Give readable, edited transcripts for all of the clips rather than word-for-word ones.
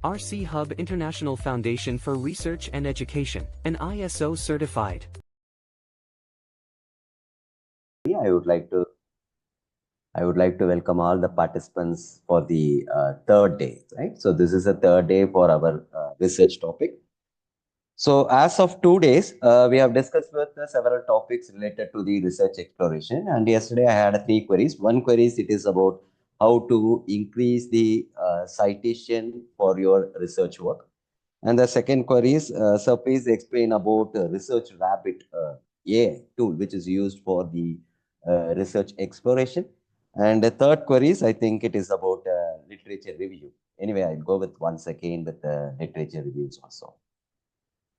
RCHUB International Foundation for Research and Education, an ISO certified. I would like to welcome all the participants for the third day, right? So this is the third day for our research topic. So as of 2 days, we have discussed with several topics related to the research exploration. And yesterday I had 3 queries. One query it is about how to increase the citation for your research work. And the second query is, so please explain about Research Rabbit AI tool, which is used for the research exploration. And the third query is, I think it is about literature review. Anyway, I'll go with once again with the literature reviews also.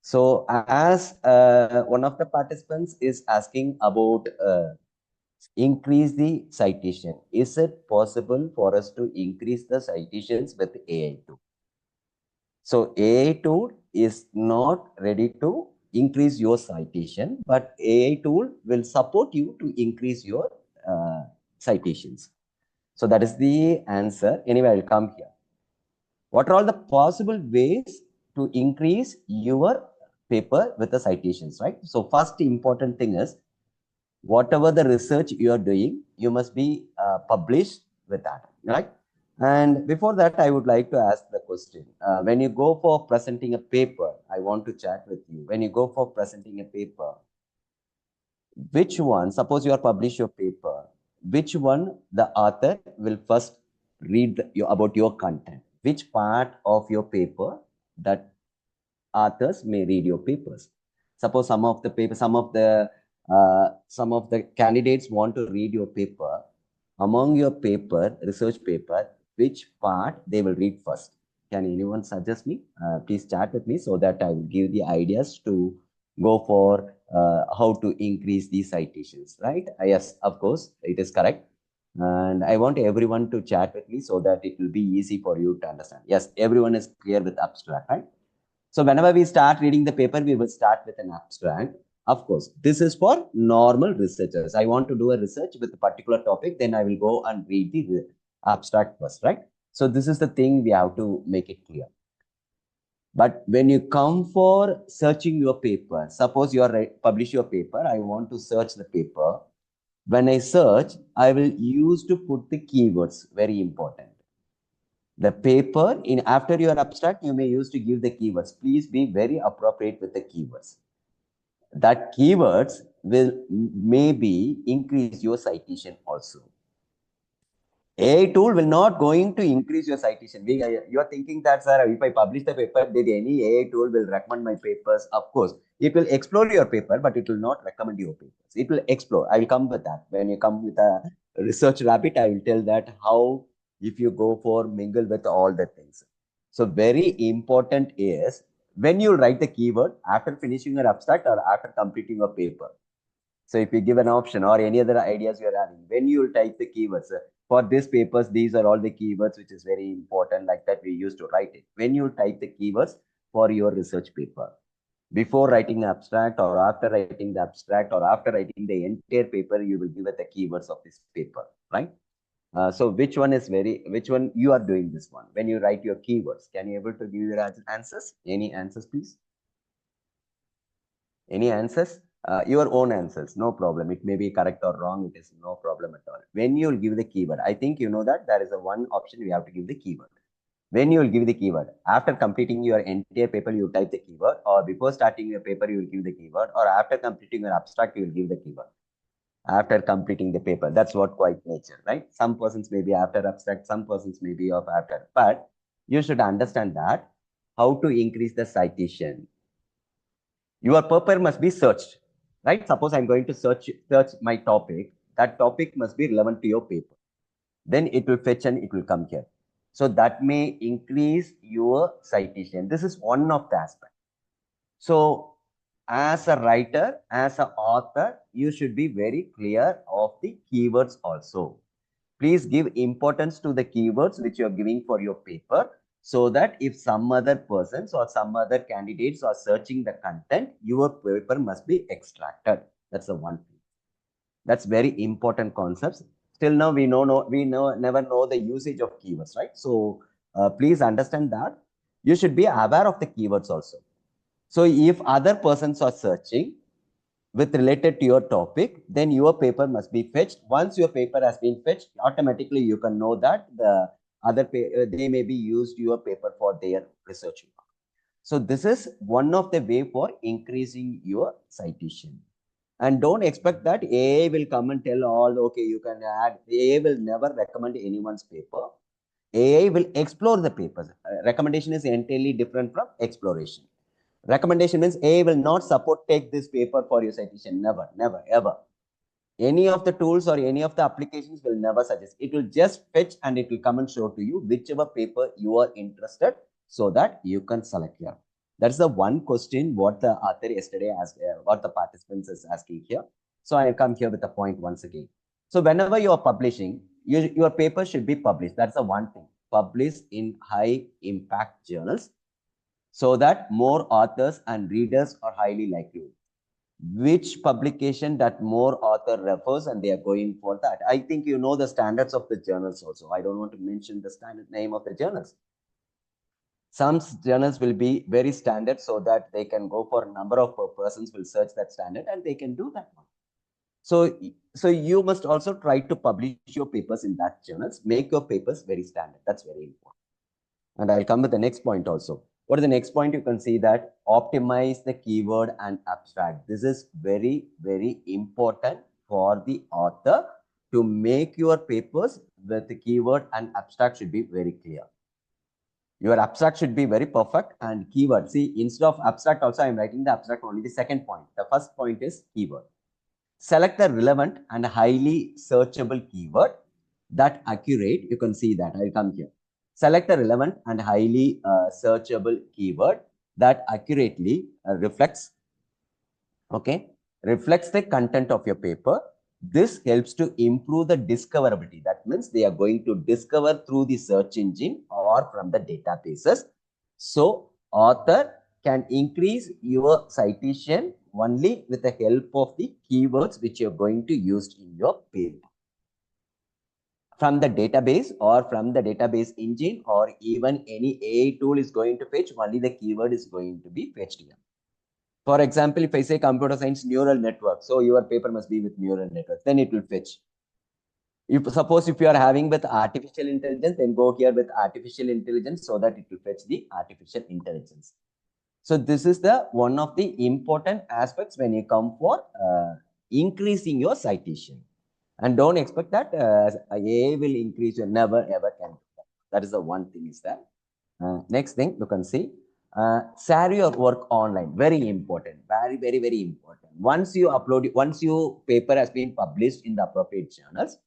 So as one of the participants is asking about increase the citation. Is it possible for us to increase the citations with AI tool? So AI tool is not ready to increase your citation, but AI tool will support you to increase your citations. So that is the answer. Anyway, I'll come here. What are all the possible ways to increase your paper with the citations, right? So first important thing is, whatever the research you are doing, you must be published with that, right? And before that, I would like to ask the question. When you go for presenting a paper, I want to chat with you. When you go for presenting a paper, which one, suppose you are publish your paper, which one the author will first read about your content? Which part of your paper that authors may read your papers? Suppose some of the candidates want to read your paper. Among your paper, research paper, which part they will read first? Can anyone suggest me? Please chat with me so that I will give the ideas to go for how to increase these citations, right? Yes, of course, it is correct. And I want everyone to chat with me so that it will be easy for you to understand. Yes, everyone is clear with abstract, right? So whenever we start reading the paper, we will start with an abstract. Of course, this is for normal researchers. I want to do a research with a particular topic, then I will go and read the abstract first, right? So this is the thing we have to make it clear. But when you come for searching your paper, suppose you are publish your paper, I want to search the paper. When I search, I will use to put the keywords, very important. The paper, after your abstract, you may use to give the keywords. Please be very appropriate with the keywords. That keywords will maybe increase your citation also. AI tool will not going to increase your citation. You are thinking that, sir, if I publish the paper, did any AI tool will recommend my papers? Of course, it will explore your paper, but it will not recommend your papers. It will explore. I will come with that. When you come with a research rabbit, I will tell that how if you go for mingle with all the things. So very important is when you write the keyword after finishing your abstract or after completing your paper. So if you give an option or any other ideas you are having, when you type the keywords, for these papers, these are all the keywords, which is very important, like that we used to write it. When you type the keywords for your research paper, before writing the abstract or after writing the abstract or after writing the entire paper, you will give it the keywords of this paper, right? So which one you are doing this one? When you write your keywords, can you able to give your answers? Any answers, please? Any answers? Your own answers, no problem. It may be correct or wrong. It is no problem at all. When you will give the keyword, I think you know that there is a one option we have to give the keyword. When you will give the keyword, after completing your entire paper, you type the keyword, or before starting your paper, you will give the keyword, or after completing your abstract, you will give the keyword. After completing the paper, that's what quite nature, right? Some persons may be after abstract, some persons may be of after, but you should understand that how to increase the citation. Your paper must be searched, right? Suppose I'm going to search my topic. That topic must be relevant to your paper. Then it will fetch and it will come here. So that may increase your citation. This is one of the aspects. So as a writer, as an author, you should be very clear of the keywords also. Please give importance to the keywords which you are giving for your paper, so that if some other persons or some other candidates are searching the content, your paper must be extracted. That's the one thing. That's very important concepts. Still now never know the usage of keywords, right? So please understand that you should be aware of the keywords also. So if other persons are searching with related to your topic, then your paper must be fetched. Once your paper has been fetched, automatically you can know that the other they may be used your paper for their research work. So this is one of the way for increasing your citation. And don't expect that AI will come and tell all, okay, you can add. AI will never recommend anyone's paper. AI will explore the papers. Recommendation is entirely different from exploration. Recommendation means AI will not support take this paper for your citation. Never, never, ever. Any of the tools or any of the applications will never suggest. It will just fetch and it will come and show to you whichever paper you are interested so that you can select here. That's the one question what the author yesterday asked, what the participants is asking here. So I come here with the point once again. So whenever you are publishing, your paper should be published. That's the one thing. Publish in high impact journals so that more authors and readers are highly likely. Which publication that more author refers and they are going for that. I think you know the standards of the journals also. I don't want to mention the standard name of the journals. Some journals will be very standard so that they can go for a number of persons will search that standard and they can do that one. So you must also try to publish your papers in that journals. Make your papers very standard. That's very important. And I'll come with the next point also. What is the next point? You can see that optimize the keyword and abstract. This is very, very important for the author to make your papers with the keyword and abstract should be very clear. Your abstract should be very perfect and keyword. See, instead of abstract also, I'm writing the abstract only the second point. The first point is keyword. Select the relevant and highly searchable keyword that accurate. You can see that. I'll come here. Select the relevant and highly searchable keyword that accurately reflects the content of your paper. This helps to improve the discoverability. That means they are going to discover through the search engine or from the databases. So author can increase your citation only with the help of the keywords which you're going to use in your paper. From the database or from the database engine or even any AI tool is going to fetch, only the keyword is going to be fetched here. For example, if I say computer science neural network, so your paper must be with neural network, then it will fetch. Suppose if you are having with artificial intelligence, then go here with artificial intelligence so that it will fetch the artificial intelligence. So this is the one of the important aspects when you come for increasing your citation. And don't expect that AI will increase. You never ever can do that. That is the one thing is that. Next thing you can see, share your work online. Very important. Very, very, very important. Once you upload, once your paper has been published in the appropriate journals,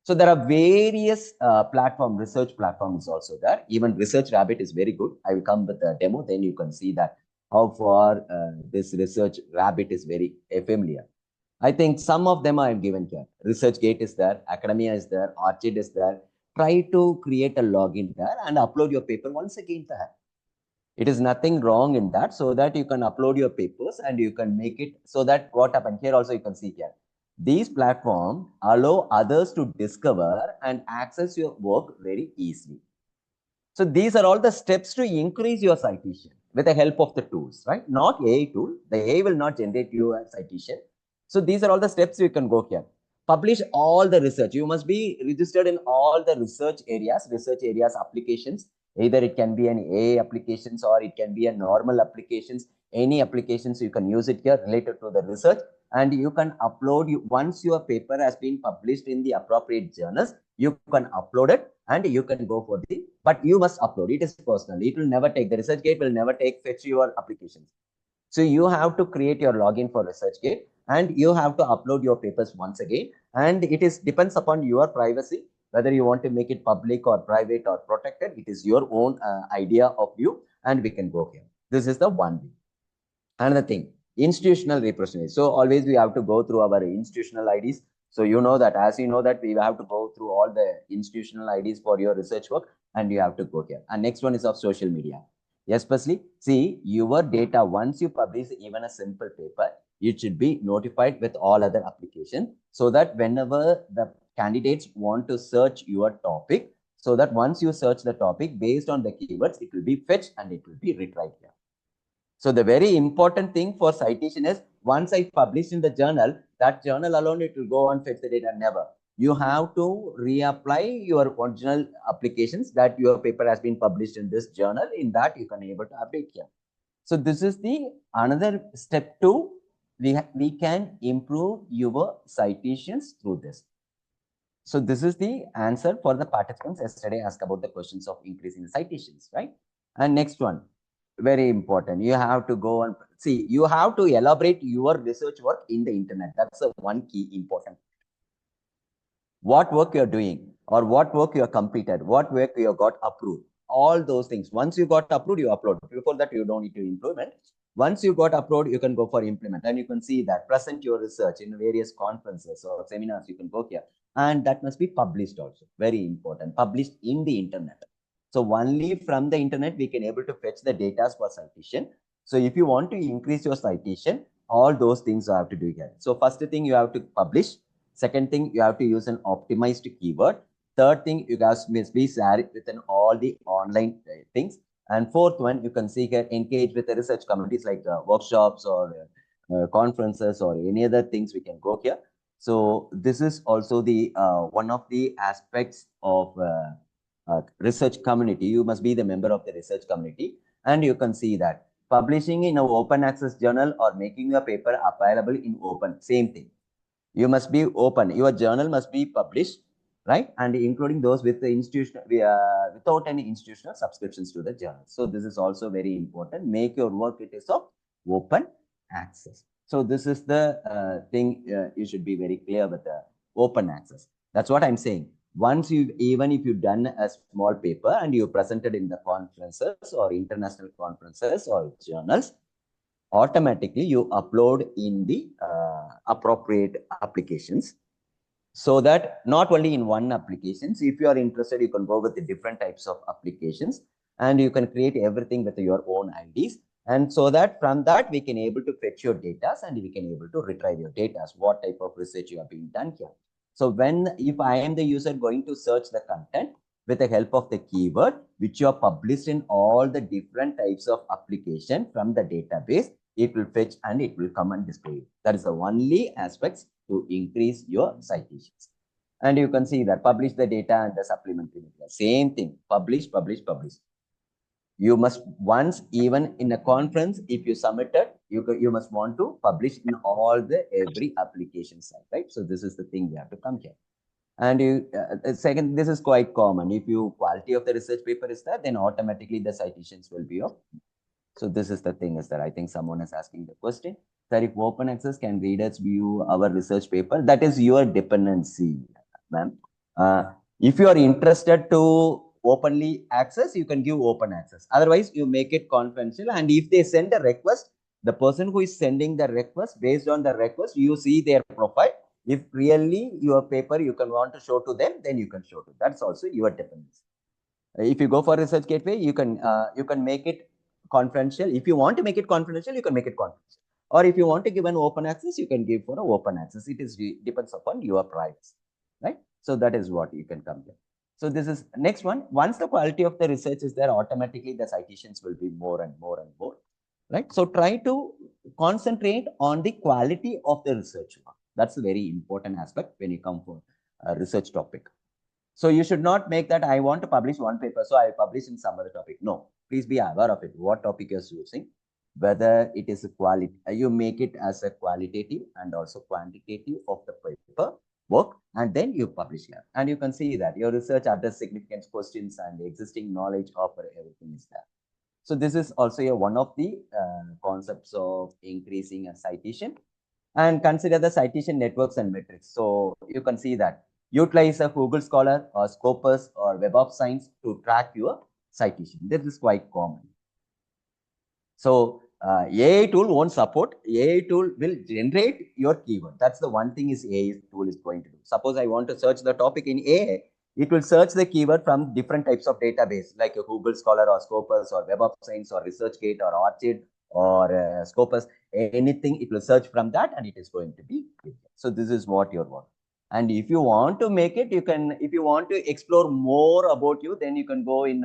so there are various research platforms also there. Even Research Rabbit is very good. I will come with a demo, then you can see that how far this Research Rabbit is very familiar. I think some of them I have given here. ResearchGate is there, Academia is there, RCHUB is there. Try to create a login there and upload your paper once again there. It is nothing wrong in that, so that you can upload your papers and you can make it so that what happened here also you can see here. These platforms allow others to discover and access your work very easily. So these are all the steps to increase your citation with the help of the tools, right? Not AI tool. The AI will not generate your citation. So these are all the steps you can go here. Publish all the research. You must be registered in all the research areas applications. Either it can be an AI applications or it can be a normal applications. Any applications you can use it here related to the research, and you can upload. Once your paper has been published in the appropriate journals, you can upload it and you can go for the, but you must upload. It is personal. It will never take, the ResearchGate will never fetch your applications. So you have to create your login for ResearchGate and you have to upload your papers once again. And it is depends upon your privacy, whether you want to make it public or private or protected. It is your own idea of you, and we can go here. This is the one thing. Another thing, institutional representation. So always we have to go through our institutional IDs. So you know that, as you know that we have to go through all the institutional IDs for your research work, and you have to go here. And next one is of social media. Especially, see, your data, once you publish even a simple paper, it should be notified with all other applications so that whenever the candidates want to search your topic, so that once you search the topic based on the keywords, it will be fetched and it will be retried here. So the very important thing for citation is, once I publish in the journal, that journal alone, it will go and fetch the data. Never. You have to reapply your original applications that your paper has been published in this journal. In that, you can able to update here. So this is the another step two. We can improve your citations through this. So this is the answer for the participants yesterday asked about the questions of increasing the citations, right? And next one, very important. You have to go and see, you have to elaborate your research work in the internet. That's the one key important. What work you're doing, or what work you have completed, what work you have got approved, all those things. Once you got approved, you upload. Before that, you don't need to implement. Once you got approved, you can go for implement, and you can see that present your research in various conferences or seminars. You can go here, and that must be published also. Very important, published in the internet. So only from the internet we can able to fetch the data for citation. So if you want to increase your citation, all those things you have to do here. So first thing, you have to publish. Second thing, you have to use an optimized keyword. Third thing, you guys must be shared within all the online things. And fourth one, you can see here, engage with the research communities like workshops or conferences or any other things we can go here. So this is also the one of the aspects of research community. You must be the member of the research community, and you can see that publishing in an open access journal or making your paper available in open, same thing. You must be open. Your journal must be published, right? And including those with the institutional, without any institutional subscriptions to the journal. So this is also very important. Make your work it is of open access. So this is the thing you should be very clear with the open access. That's what I'm saying. Once you, even if you've done a small paper and you presented in the conferences or international conferences or journals, automatically you upload in the appropriate applications, so that not only in one applications, if you are interested, you can go with the different types of applications, and you can create everything with your own IDs. And so that from that, we can able to fetch your data and we can able to retrieve your data, what type of research you have been done here. So if I am the user going to search the content with the help of the keyword, which you are published in all the different types of application from the database, it will fetch and it will come and display. That is the only aspects to increase your citations. And you can see that publish the data and the supplementary material. Same thing, publish, publish, publish. You must once, even in a conference, if you submitted, you must want to publish in all the every application site, right? So this is the thing we have to come here. And you, second, this is quite common. If you quality of the research paper is there, then automatically the citations will be of. So this is the thing is that I think someone is asking the question that if open access, can readers view our research paper? That is your dependency, ma'am. If you are interested to openly access, you can give open access. Otherwise, you make it confidential. And if they send a request, the person who is sending the request, based on the request, you see their profile. If really your paper you can want to show to them, then you can show to them. That's also your dependency. If you go for research gateway, you can make it confidential. If you want to make it confidential, you can make it confidential. Or if you want to give an open access, you can give for an open access. It is depends upon your privacy, right? So that is what you can come here. So this is next one. Once the quality of the research is there, automatically the citations will be more and more and more, right? So try to concentrate on the quality of the research work. That's a very important aspect when you come for a research topic. So you should not make that I want to publish one paper, so I publish in some other topic. No, please be aware of it. What topic you're using, whether it is a quality, you make it as a qualitative and also quantitative of the paper work, and then you publish here. And you can see that your research address significant questions and existing knowledge of everything is there. So this is also one of the concepts of increasing a citation. And consider the citation networks and metrics. So you can see that utilize a Google Scholar or Scopus or Web of Science to track your citation. This is quite common. So AI tool won't support. AI tool will generate your keyword. That's the one thing is AI tool is going to do. Suppose I want to search the topic in AI, it will search the keyword from different types of database like a Google Scholar or Scopus or Web of Science or ResearchGate or RCHUB or Scopus, anything, it will search from that and it is going to be. So this is what your work. And if you want to make it, you can, if you want to explore more about you, then you can go in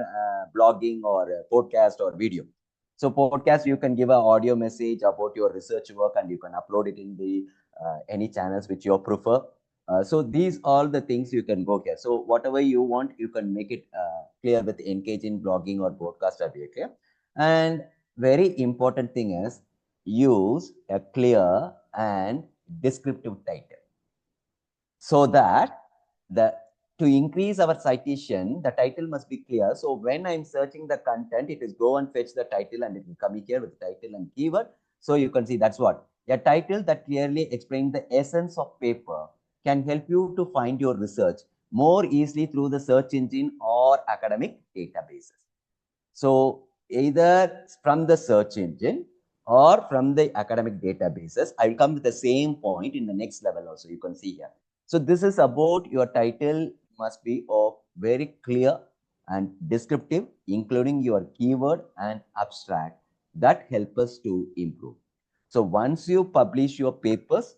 blogging or podcast or video. So podcast, you can give an audio message about your research work and you can upload it in the any channels which you prefer. So these all the things you can go here. So whatever you want, you can make it clear with engage in blogging or podcast or clear. And very important thing is use a clear and descriptive title, so that the to increase our citation, the title must be clear. So when I'm searching the content, it is go and fetch the title and it will come here with title and keyword. So you can see that's what a title that clearly explains the essence of paper can help you to find your research more easily through the search engine or academic databases. So either from the search engine or from the academic databases, I will come with the same point in the next level also, you can see here. So this is about your title must be of very clear and descriptive, including your keyword and abstract that help us to improve. So once you publish your papers,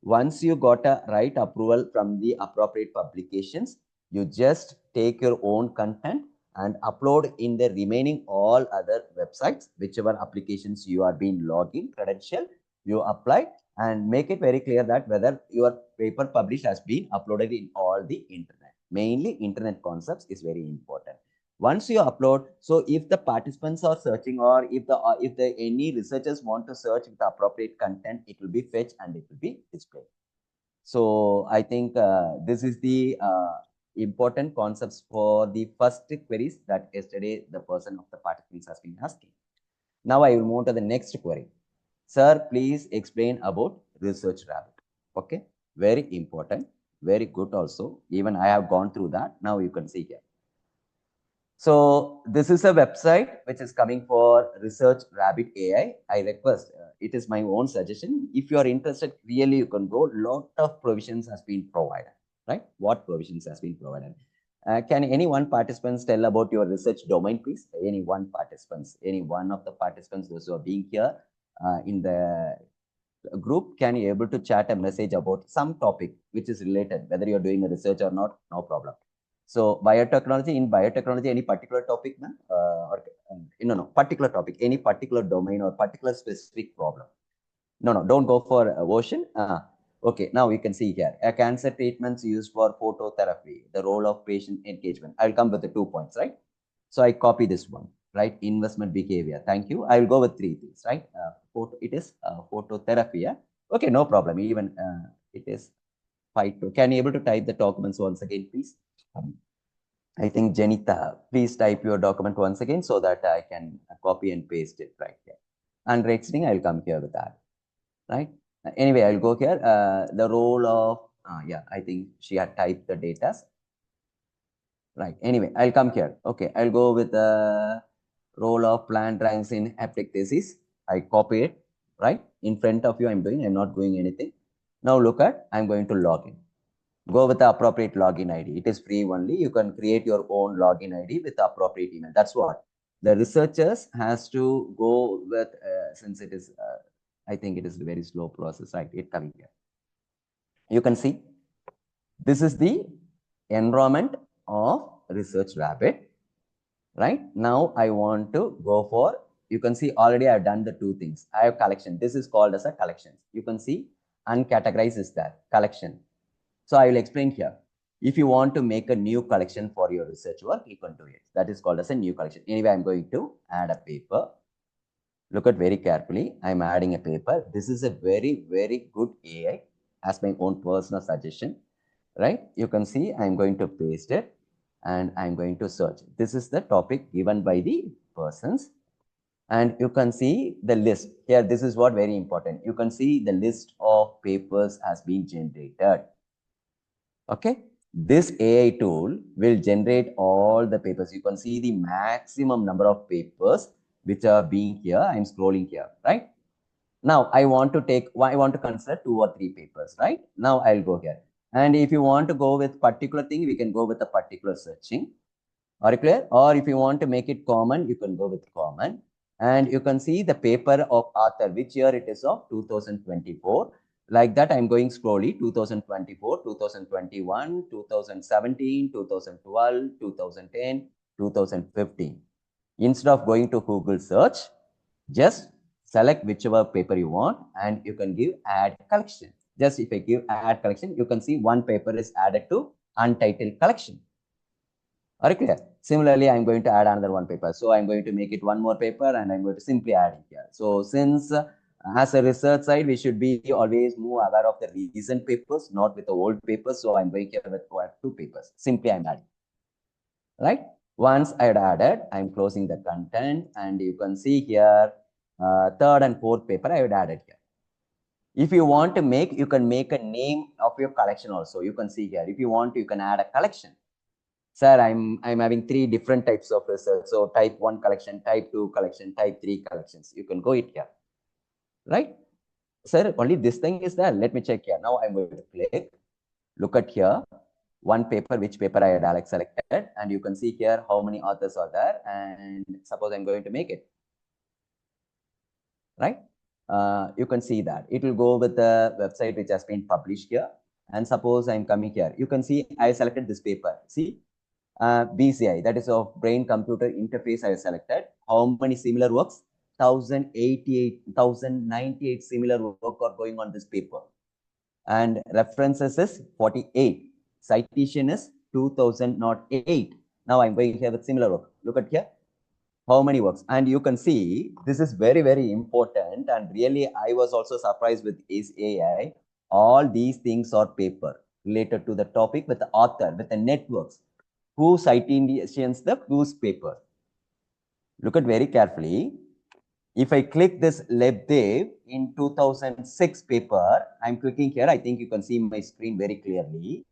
once you got a right approval from the appropriate publications, you just take your own content and upload in the remaining all other websites, whichever applications you are being logging credential, you apply and make it very clear that whether your paper published has been uploaded in all the internet. Mainly internet concepts is very important. Once you upload, so if the participants are searching or if the any researchers want to search with the appropriate content, it will be fetched and it will be displayed. So I think this is the important concepts for the first queries that yesterday the person of the participants has been asking. Now I will move to the next query. Sir, please explain about Research Rabbit. Okay, very important, very good also. Even I have gone through that. Now you can see here. So this is a website which is coming for Research Rabbit AI. I request, it is my own suggestion. If you are interested, really you can go. Lot of provisions has been provided, right? What provisions has been provided? Can any one participants tell about your research domain, please? Any one participants, any one of the participants, those who are being here in the group, can you able to chat a message about some topic which is related, whether you're doing a research or not, no problem. So biotechnology, in biotechnology, any particular topic, man? No, particular topic, any particular domain or particular specific problem. No, don't go for ocean. Okay, now we can see here, a cancer treatments used for phototherapy, the role of patient engagement. I'll come with the 2 points, right? So I copy this one, right? Investment behavior. Thank you. I will go with 3 things, right? It is phototherapy. Yeah? Okay, no problem. Even it is can you able to type the documents once again, please? I think Janita, please type your document once again so that I can copy and paste it right here. And Rexting, I'll come here with that, right? Anyway, I'll go here. The role of, yeah, I think she had typed the data. Right. Anyway, I'll come here. Okay, I'll go with the role of plant drawings in haptic thesis. I copy it, right? In front of you, I'm not doing anything. Now look at, I'm going to log in. Go with the appropriate login ID. It is free only. You can create your own login ID with the appropriate email. That's what the researchers has to go with, since it is, I think it is a very slow process, right? It coming here. You can see, this is the enrollment of Research Rabbit, right? Now I want to go for, you can see already I've done the 2 things. I have collection. This is called as a collection. You can see uncategorized is that collection. So I will explain here. If you want to make a new collection for your research work, you can do it. That is called as a new collection. Anyway, I'm going to add a paper. Look at very carefully. I'm adding a paper. This is a very, very good AI as my own personal suggestion, right? You can see I'm going to paste it and I'm going to search. This is the topic given by the persons. And you can see the list here. This is what very important. You can see the list of papers has been generated. Okay, this AI tool will generate all the papers. You can see the maximum number of papers which are being here. I'm scrolling here, right? Now I want to consider 2 or 3 papers, right? Now I'll go here. And if you want to go with particular thing, we can go with a particular searching. Are you clear? Or if you want to make it common, you can go with common. And you can see the paper of author, which year it is of 2024. Like that, I'm going slowly. 2024, 2021, 2017, 2012, 2010, 2015. Instead of going to Google search, just select whichever paper you want and you can give add collection. Just if I give add collection, you can see one paper is added to untitled collection. Are you clear? Similarly, I'm going to add another one paper. So I'm going to make it one more paper and I'm going to simply add it here. So since as a research side, we should be always more aware of the recent papers, not with the old papers. So I'm going here with two papers. Simply I'm adding. Right? Once I had added, I'm closing the content and you can see here, third and fourth paper I had added here. If you want to make, you can make a name of your collection also. You can see here. If you want, you can add a collection. Sir, I'm having three different types of research. So type 1 collection, type 2 collection, type 3 collections. You can go it here. Right? Sir, only this thing is there. Let me check here. Now I'm going to click. Look at here. One paper, which paper I had selected. And you can see here how many authors are there. And suppose I'm going to make it. Right? You can see that. It will go with the website which has been published here. And suppose I'm coming here. You can see I selected this paper. See? BCI, that is of brain computer interface I have selected. How many similar works? 1098 similar work are going on this paper. And references is 48. Citation is 2008. Now I'm going here with similar work. Look at here. How many works? And you can see this is very, very important. And really, I was also surprised with AI. All these things are paper related to the topic with the author, with the networks. Who citations the whose paper. Look at very carefully. If I click this Lebdev in 2006 paper, I'm clicking here. I think you can see my screen very clearly.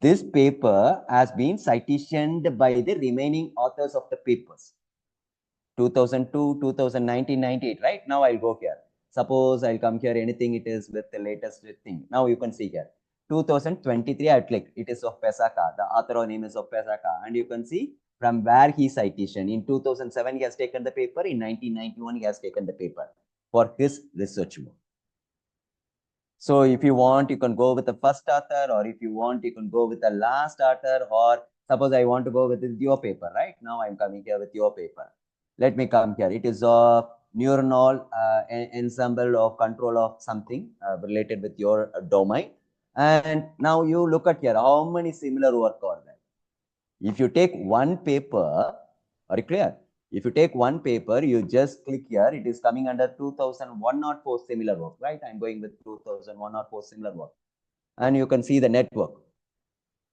This paper has been citationed by the remaining authors of the papers. 2002, 2019, 98, right? Now I'll go here. Suppose I'll come here, anything it is with the latest thing. Now you can see here. 2023, I click. It is of Pesaka. The author name is of Pesaka. And you can see from where he citation. In 2007, he has taken the paper. In 1991, he has taken the paper for his research work. So if you want, you can go with the first author, or if you want, you can go with the last author, or suppose I want to go with your paper, right? Now I'm coming here with your paper. Let me come here. It is a neuronal ensemble of control of something related with your domain. And now you look at here, how many similar work are there? If you take one paper, are you clear? If you take one paper, you just click here, it is coming under 2104 similar work, right? I'm going with 2104 similar work. And you can see the network.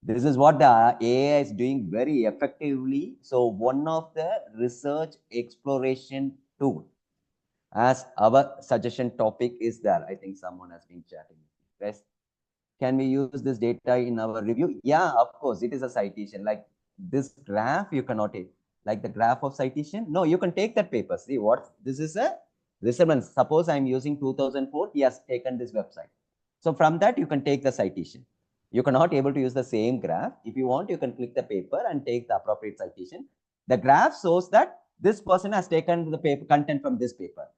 This is what the AI is doing very effectively. So one of the research exploration tool, as our suggestion topic is there. I think someone has been chatting. Yes. Can we use this data in our review? Yeah, of course. It is a citation. Like this graph, you cannot take. Like the graph of citation. No, you can take that paper. See what? This is a resemblance. Suppose I'm using 2004. He has taken this website. So from that, you can take the citation. You cannot able to use the same graph. If you want, you can click the paper and take the appropriate citation. The graph shows that this person has taken the paper content from this paper.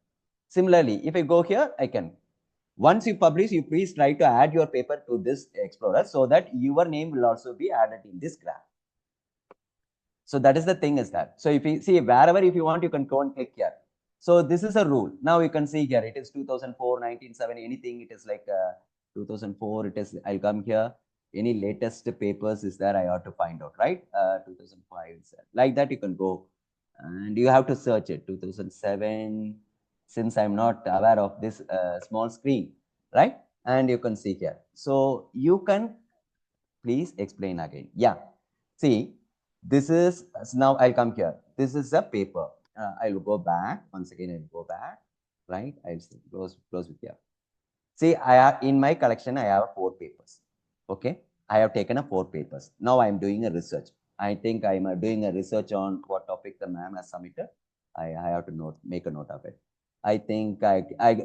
Similarly, if I go here, I can. Once you publish, you please try to add your paper to this Explorer so that your name will also be added in this graph. So that is the thing is that. So if you see wherever if you want, you can go and click here. So this is a rule. Now you can see here, it is 2004, 1970, anything. It is like 2004. It is, I'll come here. Any latest papers is there, I have to find out, right? 2005, like that you can go. And you have to search it, 2007. Since I'm not aware of this small screen, right? And you can see here. So you can please explain again. Yeah. See, this is, now I'll come here. This is a paper. I'll go back. Once again, I'll go back, right? I'll close with here. See, I have in my collection, I have 4 papers. Okay. I have taken 4 papers. Now I'm doing a research. I think I'm doing a research on what topic the ma'am has submitted. I have to make a note of it. I think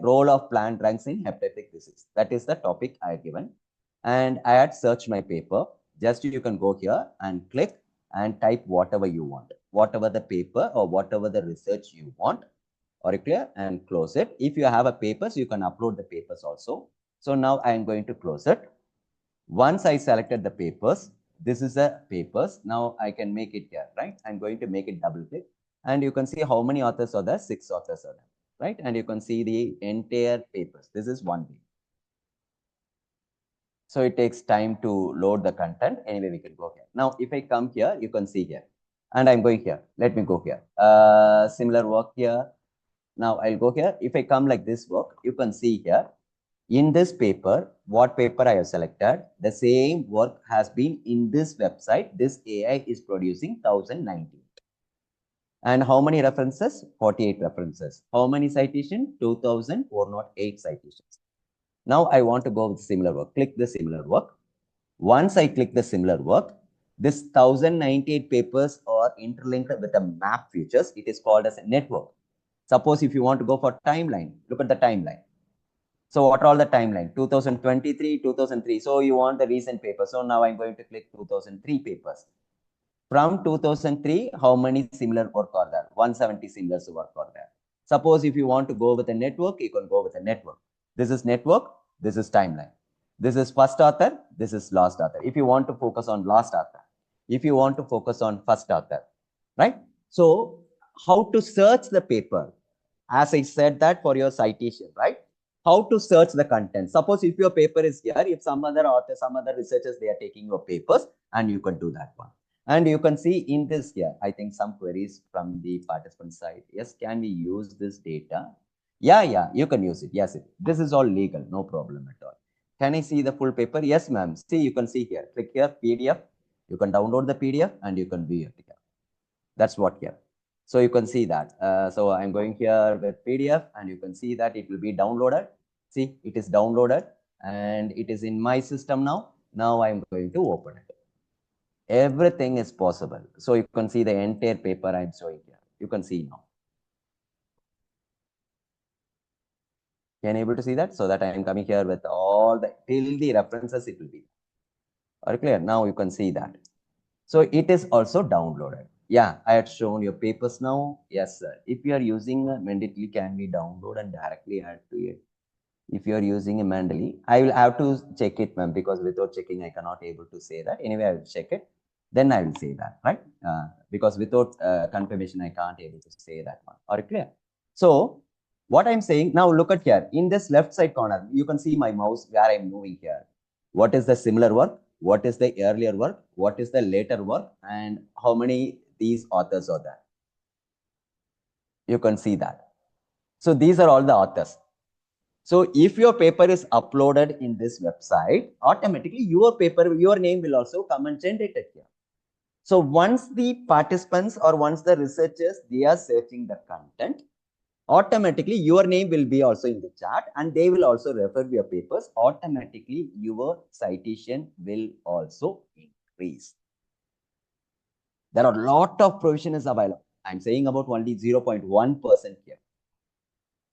role of plant drugs in hepatic disease. That is the topic I had given. And I had searched my paper. Just you can go here and click and type whatever you want, whatever the paper or whatever the research you want. Are you clear? And close it. If you have a papers, you can upload the papers also. So now I am going to close it. Once I selected the papers, this is the papers. Now I can make it here, right? I'm going to make it double click, and you can see how many authors are there. 6 authors are there, right? And you can see the entire papers. This is one way. So it takes time to load the content. Anyway, we can go here. Now, if I come here, you can see here, and I'm going here. Let me go here. Similar work here. Now I'll go here. If I come like this work, you can see here. In this paper, what paper I have selected, the same work has been in this website. This AI is producing 1019. And how many references? 48 references. How many citations? 2408 citations. Now I want to go with similar work. Click the similar work. Once I click the similar work, this 1098 papers are interlinked with the map features. It is called as a network. Suppose if you want to go for timeline, look at the timeline. So what are all the timeline? 2023, 2003. So you want the recent paper. So now I'm going to click 2003 papers. From 2003, how many similar work are there? 170 similar work are there. Suppose if you want to go with a network, you can go with a network. This is network. This is timeline. This is first author. This is last author. If you want to focus on last author, if you want to focus on first author, right? So how to search the paper? As I said that for your citation, right? How to search the content. Suppose if your paper is here, if some other author, some other researchers, they are taking your papers, and you can do that one. And you can see in this here, I think some queries from the participant side. Yes, can we use this data? Yeah, you can use it. Yes, this is all legal, no problem at all. Can I see the full paper? Yes, ma'am. See, you can see here. Click here, PDF. You can download the PDF and you can view it here. That's what here. So you can see that. So I'm going here with PDF, and you can see that it will be downloaded. See, it is downloaded and it is in my system now. Now I'm going to open it. Everything is possible. So you can see the entire paper I'm showing here. You can see now. Can you able to see that? So that I am coming here with all the till the references it will be. Are you clear? Now you can see that. So it is also downloaded. Yeah, I had shown your papers now. Yes, sir. If you are using Mendeley, can we download and directly add to it? If you are using a Mendeley, I will have to check it, ma'am, because without checking, I cannot able to say that. Anyway, I will check it. Then I will say that, right? Because without confirmation, I can't able to say that one. Are you clear? So what I'm saying now, look at here. In this left side corner, you can see my mouse where I'm moving here. What is the similar work? What is the earlier work? What is the later work? And how many these authors are there? You can see that. So these are all the authors. So if your paper is uploaded in this website, automatically your paper, your name will also come and generated here. So once the participants or once the researchers, they are searching the content, automatically your name will be also in the chart, and they will also refer your papers. Automatically your citation will also increase. There are a lot of provisions available. I'm saying about only 0.1% here.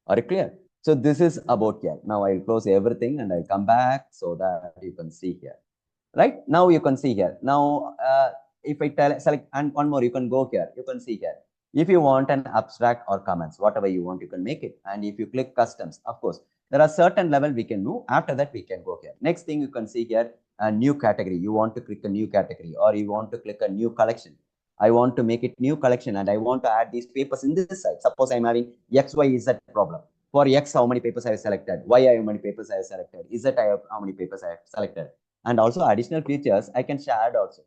Are you clear? So this is about here. Now I'll close everything and I'll come back so that you can see here. Right? Now you can see here. Now if I select, and one more, you can go here. You can see here. If you want an abstract or comments, whatever you want, you can make it. And if you click customs, of course, there are certain level we can move. After that, we can go here. Next thing you can see here, a new category. You want to click a new category, or you want to click a new collection. I want to make it new collection, and I want to add these papers in this side. Suppose I'm having X, Y, Z problem. For X, how many papers I have selected? Y, how many papers I have selected? Z, I have how many papers I have selected? And also additional features I can share also.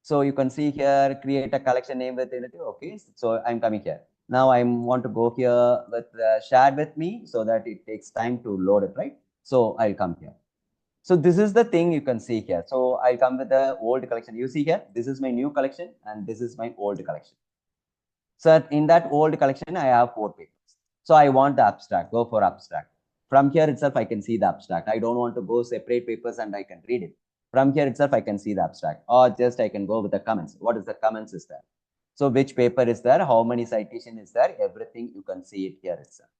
So you can see here, create a collection name with it. Okay, so I'm coming here. Now I want to go here with shared with me so that it takes time to load it, right? So I'll come here. So this is the thing you can see here. So I'll come with the old collection. You see here, this is my new collection and this is my old collection. So in that old collection, I have 4 papers. So I want the abstract, go for abstract. From here itself, I can see the abstract. I don't want to go separate papers and I can read it. From here itself, I can see the abstract, or just I can go with the comments. What is the comments is there? So which paper is there? How many citation is there? Everything you can see it here itself.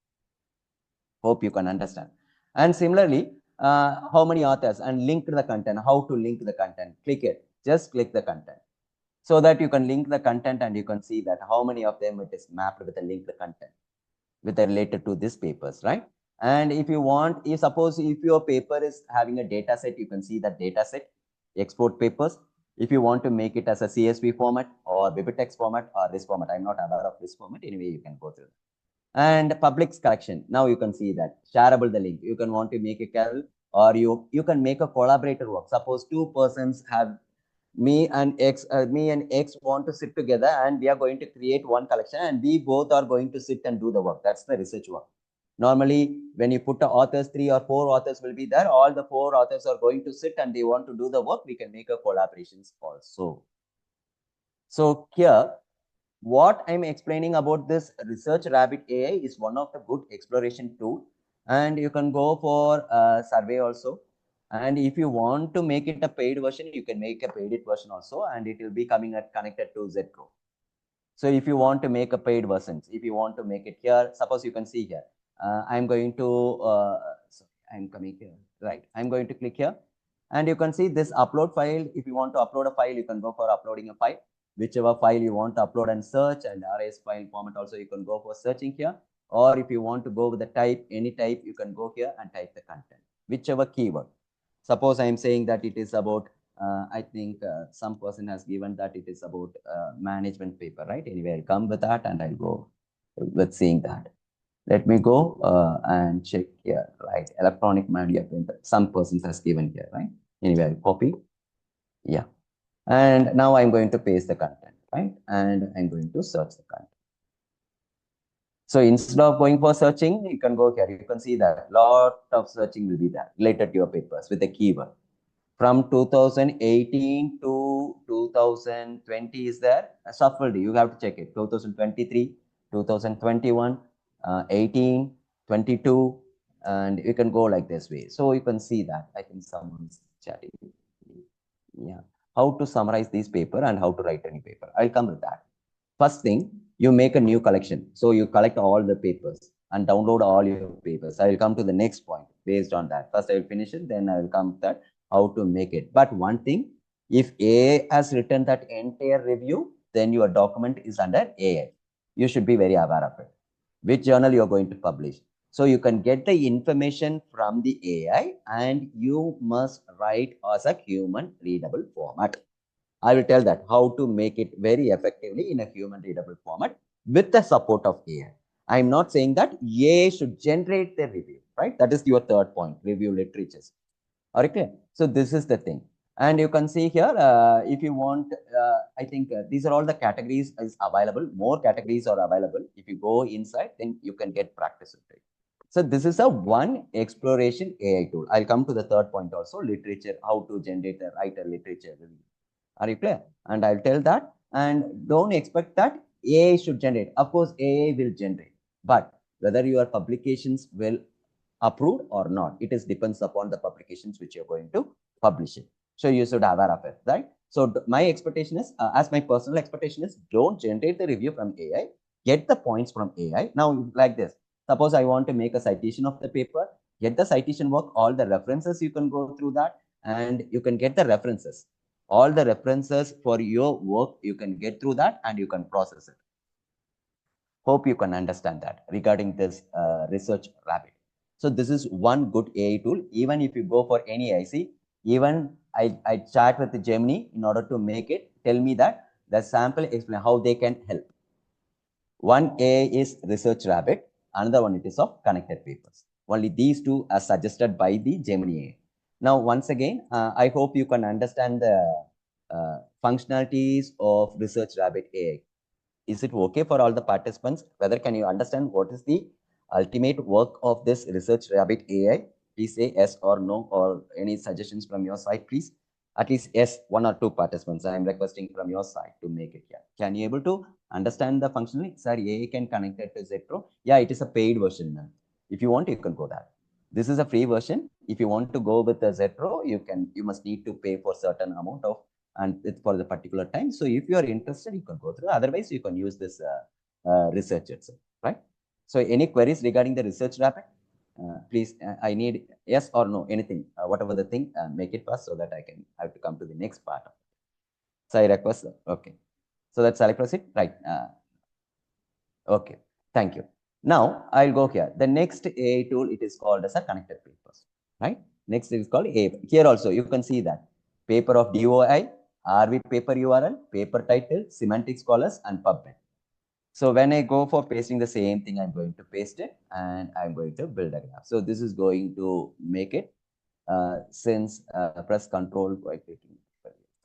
Hope you can understand. And similarly, how many authors and link the content, how to link the content. Click it, just click the content. So that you can link the content and you can see that how many of them it is mapped with a linked content with related to these papers, right? And if you want, if suppose if your paper is having a data set, you can see that data set, export papers. If you want to make it as a CSV format or bibliotext format or this format, I'm not aware of this format. Anyway, you can go through. And public's collection. Now you can see that shareable the link. You can want to make a carol, or you can make a collaborator work. Suppose two persons have me and X want to sit together, and we are going to create one collection, and we both are going to sit and do the work. That's the research work. Normally, when you put the authors, 3 or 4 authors will be there. All the 4 authors are going to sit and they want to do the work. We can make a collaborations also. So here, what I'm explaining about this Research Rabbit AI is one of the good exploration tool, and you can go for a survey also. And if you want to make it a paid version, you can make a paid version also, and it will be connected to ZPro. So if you want to make a paid versions, if you want to make it here, suppose you can see here, I'm going to, I'm coming here, right? I'm going to click here, and you can see this upload file. If you want to upload a file, you can go for uploading a file, whichever file you want to upload and search, and RS file format also, you can go for searching here. Or if you want to go with the type, any type, you can go here and type the content, whichever keyword. Suppose I'm saying that it is about, I think some person has given that it is about management paper, right? Anyway, I'll come with that and I'll go with seeing that. Let me go and check here, right? Electronic media printer. Some persons has given here, right? Anyway, I'll copy. Yeah. And now I'm going to paste the content, right? And I'm going to search the content. So instead of going for searching, you can go here. You can see that lot of searching will be there related to your papers with a keyword. From 2018 to 2020 is there. Shuffled. You have to check it. 2023, 2021, 18, 22, and you can go like this way. So you can see that. I think someone's chatting. Yeah. How to summarize this paper and how to write any paper. I'll come with that. First thing, you make a new collection. So you collect all the papers and download all your papers. I will come to the next point based on that. First, I will finish it, then I will come to that how to make it. But one thing, if AI has written that entire review, then your document is under AI. You should be very aware of it. Which journal you are going to publish. So you can get the information from the AI, and you must write as a human readable format. I will tell that how to make it very effectively in a human readable format with the support of AI. I'm not saying that AI should generate the review, right? That is your third point, review literatures. Okay, so this is the thing. And you can see here, if you want, I think these are all the categories is available. More categories are available. If you go inside, then you can get practice with it. So this is a one exploration AI tool. I'll come to the third point also, literature, how to generate a write a literature review. Are you clear? And I'll tell that. And don't expect that AI should generate. Of course, AI will generate. But whether your publications will approve or not, it is depends upon the publications which you're going to publish it. So you should aware of it, right? So my expectation is, as my personal expectation is, don't generate the review from AI. Get the points from AI. Now, like this. Suppose I want to make a citation of the paper. Get the citation work. All the references, you can go through that. And you can get the references. All the references for your work, you can get through that and you can process it. Hope you can understand that regarding this Research Rabbit. So this is one good AI tool. Even if you go for any IC, even I chat with the Gemini in order to make it, tell me that the sample explain how they can help. One AI is Research Rabbit, another one it is of Connected Papers. Only these two are suggested by the Gemini AI. Now, once again, I hope you can understand the functionalities of Research Rabbit AI. Is it okay for all the participants? Whether can you understand what is the ultimate work of this Research Rabbit AI? Please say yes or no, or any suggestions from your side, please. At least yes, 1 or 2 participants. I am requesting from your side to make it here. Can you able to understand the functionality? Sir, AI can connect it to ZPro. Yeah, it is a paid version. If you want, you can go that. This is a free version. If you want to go with the ZPro, you must need to pay for certain amount of, and it's for the particular time. So if you are interested, you can go through. Otherwise, you can use this research itself, right? So any queries regarding the Research Rabbit? Please, I need yes or no, anything, whatever the thing, make it fast so that I have to come to the next part of it. So I request, okay. So that's shall I proceed? Right. Okay, thank you. Now I'll go here. The next AI tool, it is called as a connected papers, right? Next it is called AI. Here also you can see that paper of DOI, RV paper URL, paper title, semantic scholars, and PubMed. So when I go for pasting the same thing, I'm going to paste it and I'm going to build a graph. So this is going to make it since press control by clicking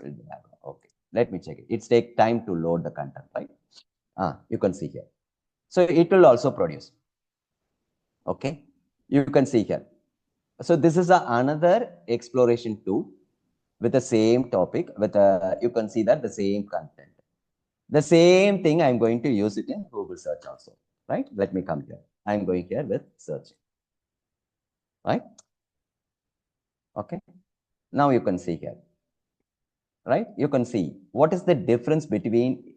build the graph. Okay, let me check it. It's take time to load the content, right? You can see here. So it will also produce. Okay, you can see here. So this is another exploration tool with the same topic with you can see that the same content. The same thing I'm going to use it in Google search also, right? Let me come here. I'm going here with search, right? Okay. Now you can see here, right? You can see what is the difference between